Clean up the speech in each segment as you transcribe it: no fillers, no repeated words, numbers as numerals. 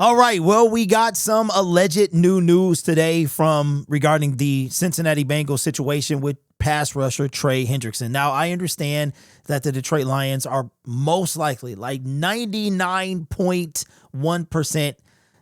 All right. Well, we got some alleged new news today regarding the Cincinnati Bengals situation with pass rusher Trey Hendrickson. Now, I understand that the Detroit Lions are most likely, like 99.1%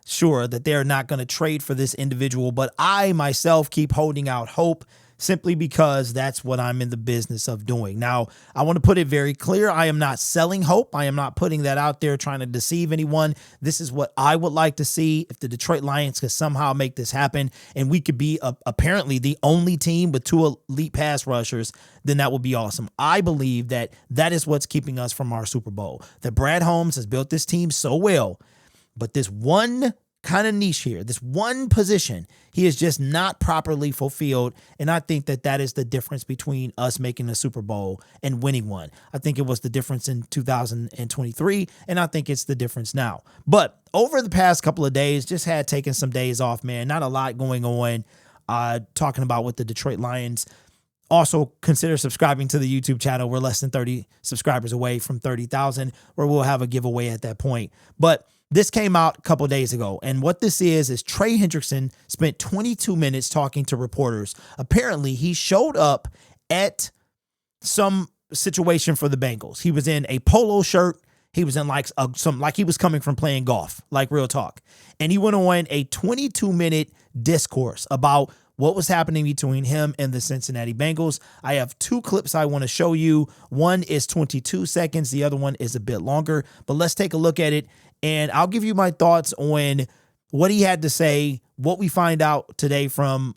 sure that they're not going to trade for this individual, but I myself keep holding out hope simply because that's what I'm in the business of doing. Now, I want to put it very clear. I am not selling hope. I am not putting that out there trying to deceive anyone. This is what I would like to see. If the Detroit Lions could somehow make this happen and we could be apparently the only team with two elite pass rushers, then that would be awesome. I believe that that is what's keeping us from our Super Bowl. That Brad Holmes has built this team so well, but this one kind of niche here, this one position, he is just not properly fulfilled. And I think that that is the difference between us making a Super Bowl and winning one. I think it was the difference in 2023, and I think it's the difference now. But over the past couple of days, just had taken some days off, man. Not a lot going on, talking about with the Detroit Lions. Also, consider subscribing to the YouTube channel. We're less than 30 subscribers away from 30,000, where we'll have a giveaway at that point. But this came out a couple of days ago, and what this is Trey Hendrickson spent 22 minutes talking to reporters. Apparently, he showed up at some situation for the Bengals. He was in a polo shirt. He was in like he was coming from playing golf, like real talk. And he went on a 22-minute discourse about what was happening between him and the Cincinnati Bengals. I have two clips I want to show you. One is 22 seconds. The other one is a bit longer, but let's take a look at it. And I'll give you my thoughts on what he had to say, what we find out today from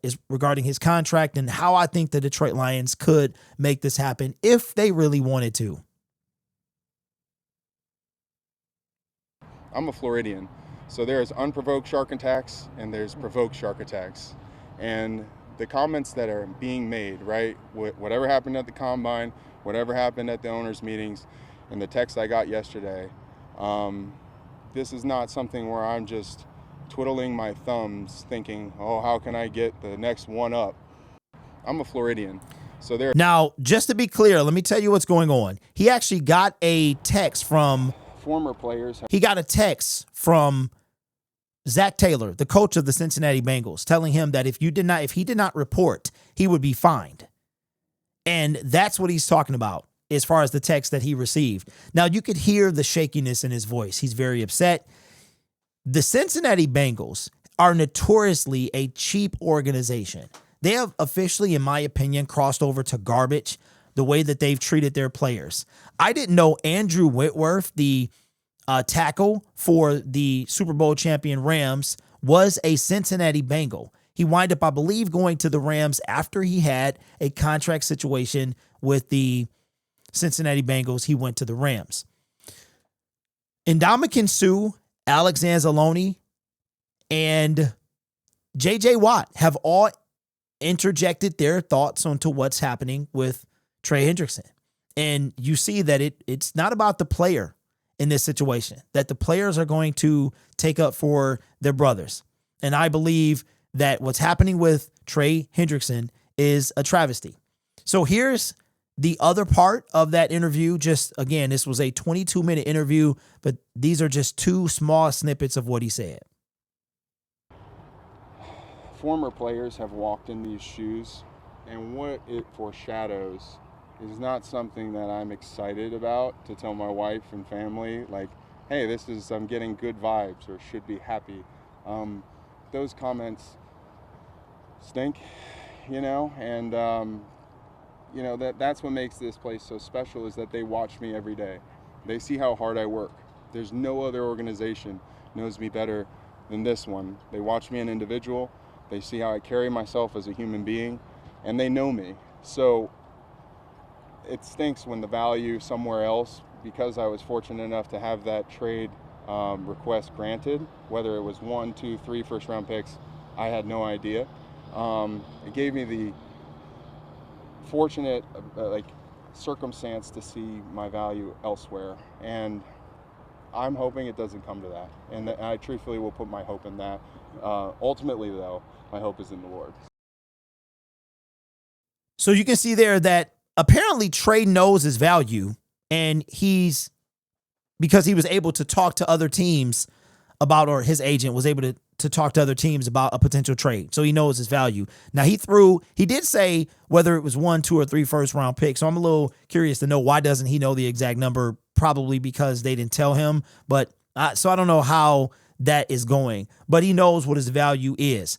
is regarding his contract, and how I think the Detroit Lions could make this happen if they really wanted to. I'm a Floridian, so there's unprovoked shark attacks and there's provoked shark attacks. And the comments that are being made, right, whatever happened at the combine, whatever happened at the owners' meetings, and the text I got yesterday, this is not something where I'm just twiddling my thumbs thinking, oh, how can I get the next one up? I'm a Floridian. So there. Now, just to be clear, let me tell you what's going on. He actually got a text from former players. He got a text from Zach Taylor, the coach of the Cincinnati Bengals, telling him that if he did not report, he would be fined. And that's what he's talking about as far as the text that he received. Now, you could hear the shakiness in his voice. He's very upset. The Cincinnati Bengals are notoriously a cheap organization. They have officially, in my opinion, crossed over to garbage the way that they've treated their players. I didn't know Andrew Whitworth, the tackle for the Super Bowl champion Rams, was a Cincinnati Bengal. He wound up, I believe, going to the Rams after he had a contract situation with the Cincinnati Bengals. He went to the Rams. Ndamukong Suh, Alex Anzalone, and J.J. Watt have all interjected their thoughts onto what's happening with Trey Hendrickson. And you see that it's not about the player in this situation, that the players are going to take up for their brothers. And I believe that what's happening with Trey Hendrickson is a travesty. So here's the other part of that interview. Just again, this was a 22-minute interview, but these are just two small snippets of what he said. Former players have walked in these shoes, and what it foreshadows is not something that I'm excited about to tell my wife and family, like, hey, I'm getting good vibes or should be happy. Those comments stink, and that's what makes this place so special, is that they watch me every day. They see how hard I work. There's no other organization knows me better than this one. They watch me an individual. They see how I carry myself as a human being, and they know me. So it stinks when the value somewhere else, because I was fortunate enough to have that trade request granted, whether it was 1, 2, 3 first-round picks, I had no idea. It gave me the fortunate circumstance to see my value elsewhere, and I'm hoping it doesn't come to that, and I truthfully will put my hope in that. Ultimately, though, my hope is in the Lord. So you can see there that apparently Trey knows his value, and because he was able to talk to other teams about, or his agent was able to talk to other teams about a potential trade. So he knows his value. Now he did say whether it was 1, 2, or 3 first round picks. So I'm a little curious to know, why doesn't he know the exact number? Probably because they didn't tell him. But so I don't know how that is going, but he knows what his value is.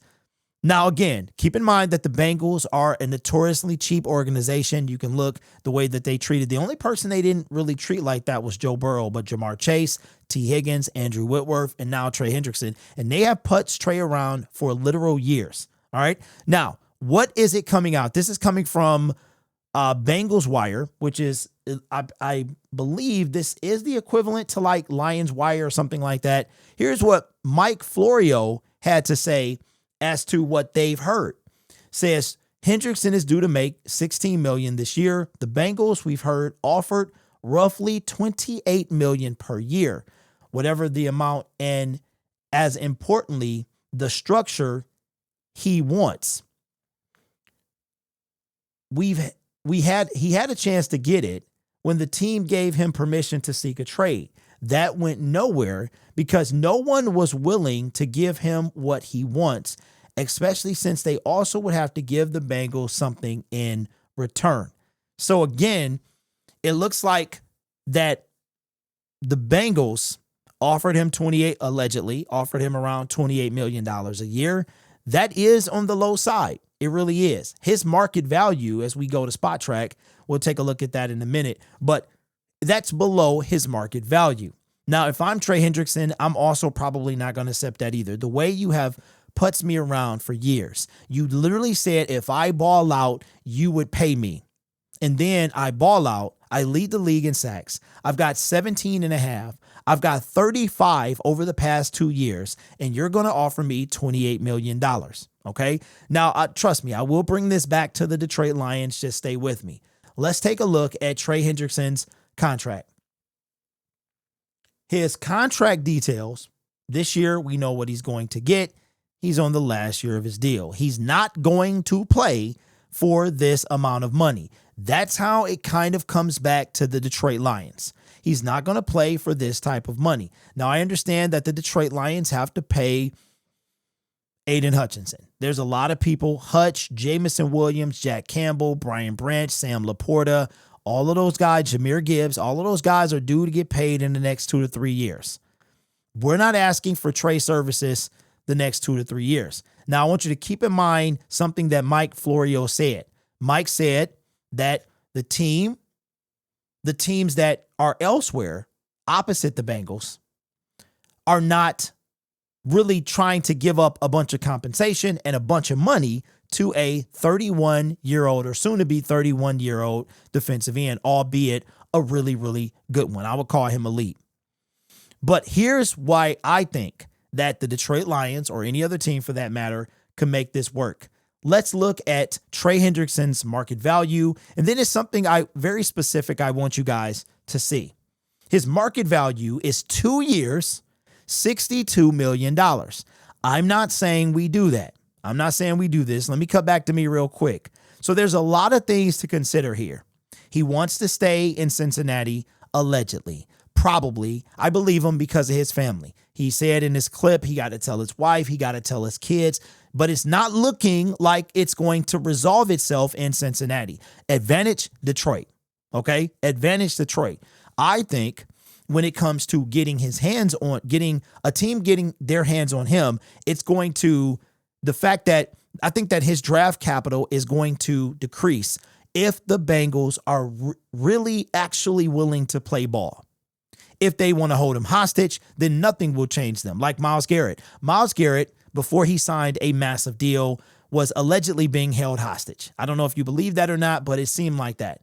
Now, again, keep in mind that the Bengals are a notoriously cheap organization. You can look the way that they treated. The only person they didn't really treat like that was Joe Burrow, but Jamar Chase, T. Higgins, Andrew Whitworth, and now Trey Hendrickson. And they have putzed Trey around for literal years. All right. Now, what is it coming out? This is coming from Bengals Wire, which is, I believe this is the equivalent to like Lions Wire or something like that. Here's what Mike Florio had to say as to what they've heard. Says Hendrickson is due to make $16 million this year. The Bengals, we've heard, offered roughly $28 million per year, whatever the amount, and as importantly, the structure he wants. He had a chance to get it when the team gave him permission to seek a trade. That went nowhere because no one was willing to give him what he wants, especially since they also would have to give the Bengals something in return. So again, it looks like that the Bengals allegedly offered him around $28 million a year. That is on the low side. It really is. His market value, as we go to Spot Track, we'll take a look at that in a minute, but that's below his market value. Now, if I'm Trey Hendrickson, I'm also probably not going to accept that either. The way you have puts me around for years, you literally said, if I ball out, you would pay me. And then I ball out. I lead the league in sacks. I've got 17 and a half. I've got 35 over the past 2 years, and you're going to offer me $28 million. Okay. Now, trust me, I will bring this back to the Detroit Lions. Just stay with me. Let's take a look at Trey Hendrickson's contract. His contract details this year, we know what he's going to get. He's on the last year of his deal. He's not going to play for this amount of money. That's how it kind of comes back to the Detroit Lions. He's not going to play for this type of money. Now, I understand that the Detroit Lions have to pay Aiden Hutchinson. There's a lot of people, Hutch, Jamison Williams, Jack Campbell, Brian Branch, Sam Laporta, all of those guys, Jahmyr Gibbs, all of those guys are due to get paid in the next 2 to 3 years. We're not asking for Trey services the next 2 to 3 years. Now, I want you to keep in mind something that Mike Florio said. Mike said that the teams that are elsewhere opposite the Bengals are not really trying to give up a bunch of compensation and a bunch of money to a 31-year-old or soon to be 31-year-old defensive end, albeit a really, really good one. I would call him elite. But here's why I think that the Detroit Lions, or any other team for that matter, can make this work. Let's look at Trey Hendrickson's market value. And then it's something very specific I want you guys to see. His market value is 2 years, $62 million. I'm not saying we do that. I'm not saying we do this. Let me cut back to me real quick. So there's a lot of things to consider here. He wants to stay in Cincinnati, allegedly. Probably. I believe him because of his family. He said in his clip, he got to tell his wife, he got to tell his kids, but it's not looking like it's going to resolve itself in Cincinnati. Advantage Detroit. Okay? Advantage Detroit. I think when it comes to getting his hands on, getting a team getting their hands on him, it's going to, the fact that I think that his draft capital is going to decrease if the Bengals are really actually willing to play ball. If they want to hold him hostage, then nothing will change them. Like Myles Garrett. Myles Garrett, before he signed a massive deal, was allegedly being held hostage. I don't know if you believe that or not, but it seemed like that.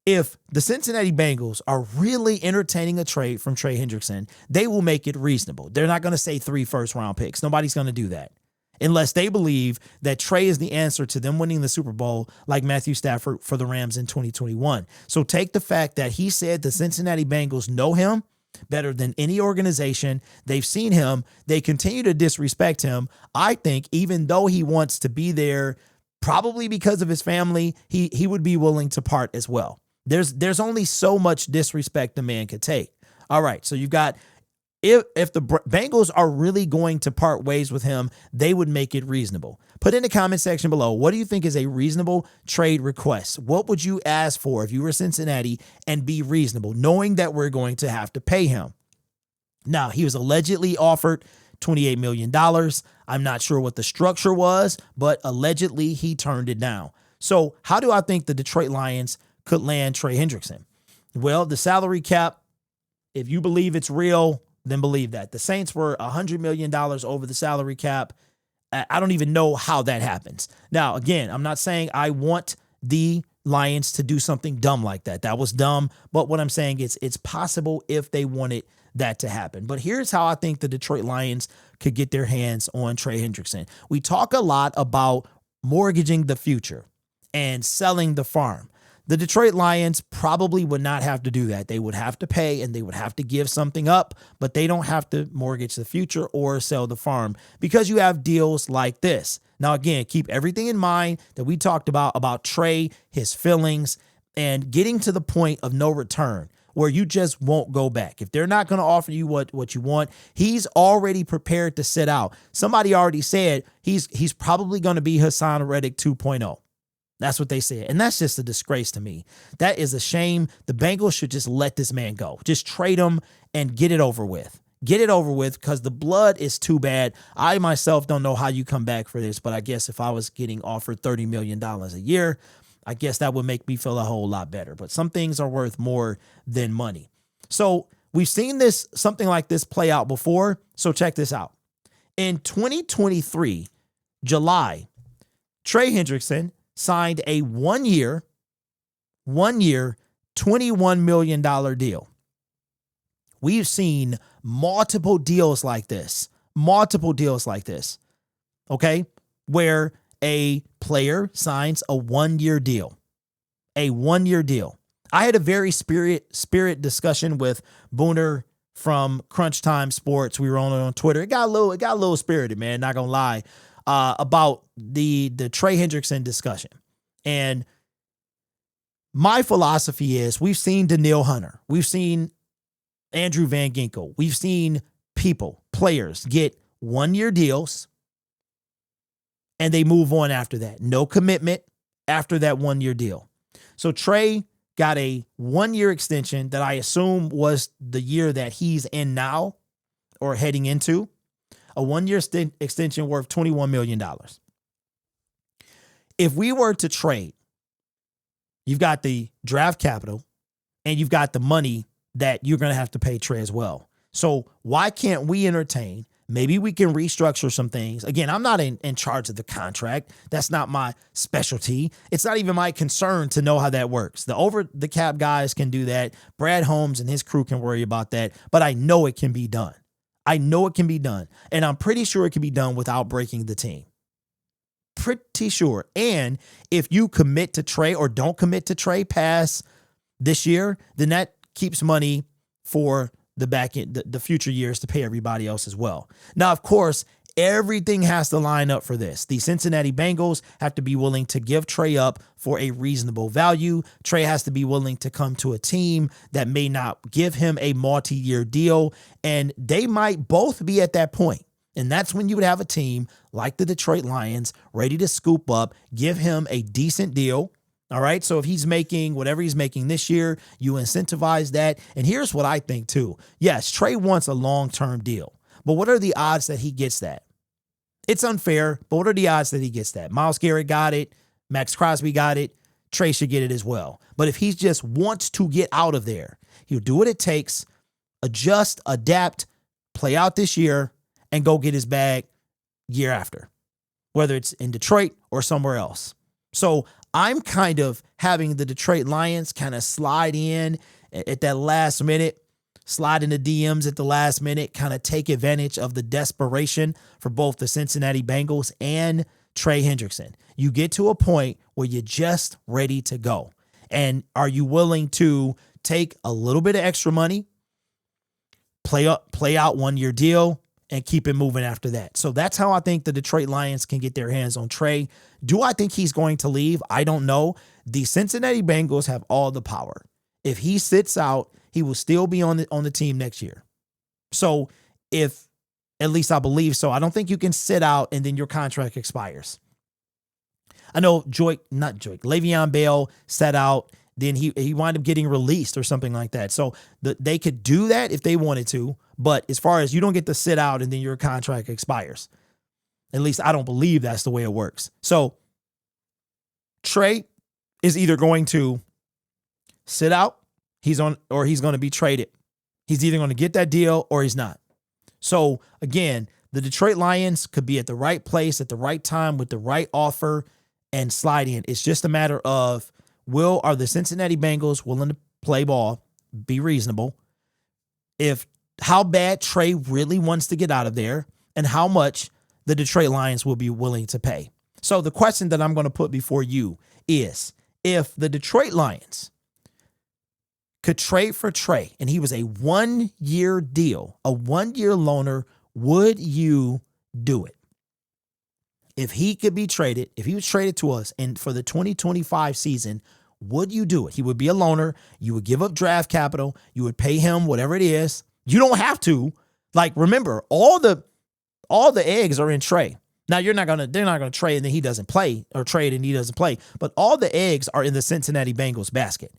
If the Cincinnati Bengals are really entertaining a trade from Trey Hendrickson, they will make it reasonable. They're not going to say 3 first-round picks. Nobody's going to do that. Unless they believe that Trey is the answer to them winning the Super Bowl like Matthew Stafford for the Rams in 2021. So take the fact that he said the Cincinnati Bengals know him better than any organization. They've seen him. They continue to disrespect him. I think even though he wants to be there, probably because of his family, he would be willing to part as well. There's only so much disrespect the man could take. All right, so you've got If the Bengals are really going to part ways with him, they would make it reasonable. Put in the comment section below, what do you think is a reasonable trade request? What would you ask for if you were Cincinnati and be reasonable, knowing that we're going to have to pay him? Now, he was allegedly offered $28 million. I'm not sure what the structure was, but allegedly he turned it down. So how do I think the Detroit Lions could land Trey Hendrickson? Well, the salary cap, if you believe it's real, then believe that. The Saints were $100 million over the salary cap. I don't even know how that happens. Now, again, I'm not saying I want the Lions to do something dumb like that. That was dumb. But what I'm saying is it's possible if they wanted that to happen. But here's how I think the Detroit Lions could get their hands on Trey Hendrickson. We talk a lot about mortgaging the future and selling the farm. The Detroit Lions probably would not have to do that. They would have to pay and they would have to give something up, but they don't have to mortgage the future or sell the farm because you have deals like this. Now, again, keep everything in mind that we talked about Trey, his feelings, and getting to the point of no return where you just won't go back. If they're not going to offer you what you want, he's already prepared to sit out. Somebody already said he's probably going to be Hassan Reddick 2.0. That's what they said. And that's just a disgrace to me. That is a shame. The Bengals should just let this man go. Just trade him and get it over with. Get it over with because the blood is too bad. I myself don't know how you come back for this, but I guess if I was getting offered $30 million a year, I guess that would make me feel a whole lot better. But some things are worth more than money. So we've seen something like this play out before. So check this out. In 2023, July, Trey Hendrickson signed a one-year, $21 million deal. We've seen multiple deals like this, okay, where a player signs a one-year deal. I had a very spirit discussion with Booner from Crunch Time Sports. We were on Twitter. It got a little spirited, man, not gonna lie. About the Trey Hendrickson discussion. And my philosophy is we've seen Daniil Hunter. We've seen Andrew Van Ginkel. We've seen players get one-year deals and they move on after that. No commitment after that one-year deal. So Trey got a one-year extension that I assume was the year that he's in now or heading into. A one-year extension worth $21 million. If we were to trade, you've got the draft capital and you've got the money that you're going to have to pay Trey as well. So why can't we entertain? Maybe we can restructure some things. Again, I'm not in charge of the contract. That's not my specialty. It's not even my concern to know how that works. The over-the-cap guys can do that. Brad Holmes and his crew can worry about that. But I know it can be done. And I'm pretty sure it can be done without breaking the team. Pretty sure. And if you commit to Trey or don't commit to Trey past this year, then that keeps money for the back end, the future years to pay everybody else as well. Now, of course, everything has to line up for this. The Cincinnati Bengals have to be willing to give Trey up for a reasonable value. Trey has to be willing to come to a team that may not give him a multi-year deal, and they might both be at that point. And that's when you would have a team like the Detroit Lions ready to scoop up, give him a decent deal. All right. So if he's making whatever he's making this year, you incentivize that. And here's what I think too. Yes, Trey wants a long-term deal, but what are the odds that he gets that? It's unfair, but what are the odds that he gets that? Myles Garrett got it. Max Crosby got it. Trey should get it as well. But if he just wants to get out of there, he'll do what it takes, adjust, adapt, play out this year, and go get his bag year after, whether it's in Detroit or somewhere else. So I'm kind of having the Detroit Lions kind of slide in at that last minute, slide in the DMs at the last minute, kind of take advantage of the desperation for both the Cincinnati Bengals and Trey Hendrickson. You get to a point where you're just ready to go. And are you willing to take a little bit of extra money, play out one-year deal, and keep it moving after that? So that's how I think the Detroit Lions can get their hands on Trey. Do I think he's going to leave? I don't know. The Cincinnati Bengals have all the power. If he sits out, he will still be on the team next year. So if, at least I believe so, I don't think you can sit out and then your contract expires. I know Le'Veon Bell sat out, then he wound up getting released or something like that. So they could do that if they wanted to, but as far as you don't get to sit out and then your contract expires, at least I don't believe that's the way it works. So Trey is either going to sit out, or he's going to be traded. He's either going to get that deal or he's not. So again, the Detroit Lions could be at the right place at the right time with the right offer and slide in. It's just a matter of are the Cincinnati Bengals willing to play ball, be reasonable, how bad Trey really wants to get out of there, and how much the Detroit Lions will be willing to pay. So the question that I'm going to put before you is, if the Detroit Lions could trade for Trey and he was a 1-year deal, a 1-year loaner, would you do it? If he could be traded, if he was traded to us and for the 2025 season, would you do it? He would be a loaner. You would give up draft capital. You would pay him whatever it is. You don't have to. Like, remember, all the eggs are in Trey. Now they're not gonna trade and then he doesn't play, or trade and he doesn't play. But all the eggs are in the Cincinnati Bengals basket.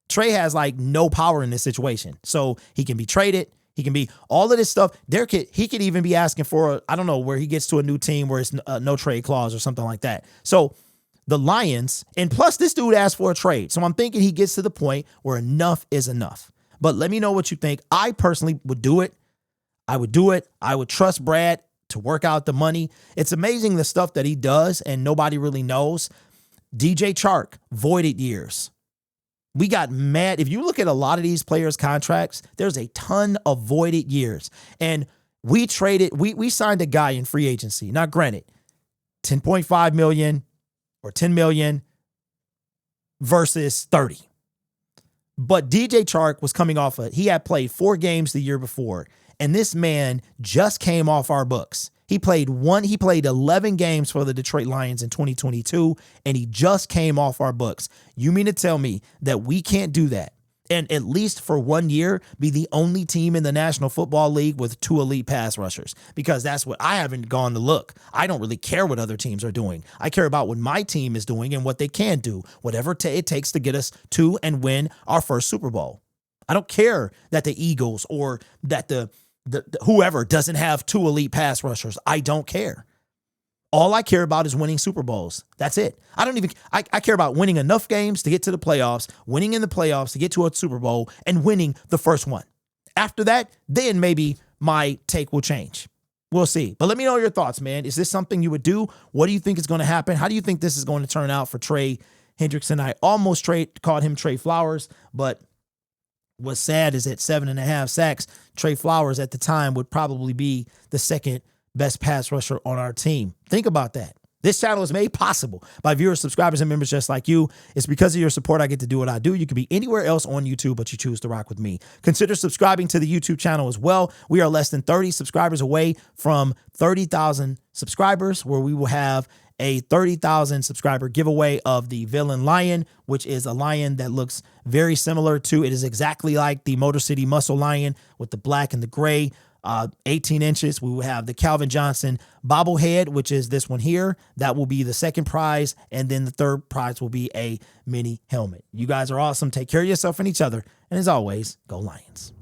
Trey has like no power in this situation, so he can be traded. He can be all of this stuff. He could even be asking for, I don't know, where he gets to a new team where it's no trade clause or something like that. So the Lions, and plus this dude asked for a trade. So I'm thinking he gets to the point where enough is enough. But let me know what you think. I personally would do it. I would do it. I would trust Brad to work out the money. It's amazing the stuff that he does and nobody really knows. DJ Chark, voided years. We got mad. If you look at a lot of these players' contracts, there's a ton of voided years. And we signed a guy in free agency. Now, granted, $10.5 million or $10 million versus 30. But DJ Chark was coming off he had played 4 games the year before. And this man just came off our books. He played 11 games for the Detroit Lions in 2022, and he just came off our books. You mean to tell me that we can't do that and at least for 1 year be the only team in the National Football League with 2 elite pass rushers? Because that's what I haven't gone to look. I don't really care what other teams are doing. I care about what my team is doing and what they can do, whatever it takes to get us to and win our first Super Bowl. I don't care that the Eagles or that the whoever doesn't have 2 elite pass rushers. I don't care. All I care about is winning Super Bowls. That's it. I care about winning enough games to get to the playoffs, winning in the playoffs to get to a Super Bowl, and winning the first one. After that, then maybe my take will change. We'll see. But let me know your thoughts, man. Is this something you would do? What do you think is going to happen? How do you think this is going to turn out for Trey Hendrickson? I almost called him Trey Flowers, but what's sad is at 7.5 sacks, Trey Flowers at the time would probably be the second best pass rusher on our team. Think about that. This channel is made possible by viewers, subscribers, and members just like you. It's because of your support I get to do what I do. You could be anywhere else on YouTube, but you choose to rock with me. Consider subscribing to the YouTube channel as well. We are less than 30 subscribers away from 30,000 subscribers, where we will have a 30,000 subscriber giveaway of the Villain Lion, which is a lion that looks very similar to, it is exactly like the Motor City Muscle Lion with the black and the gray, 18 inches. We will have the Calvin Johnson Bobblehead, which is this one here. That will be the second prize. And then the third prize will be a mini helmet. You guys are awesome. Take care of yourself and each other. And as always, go Lions.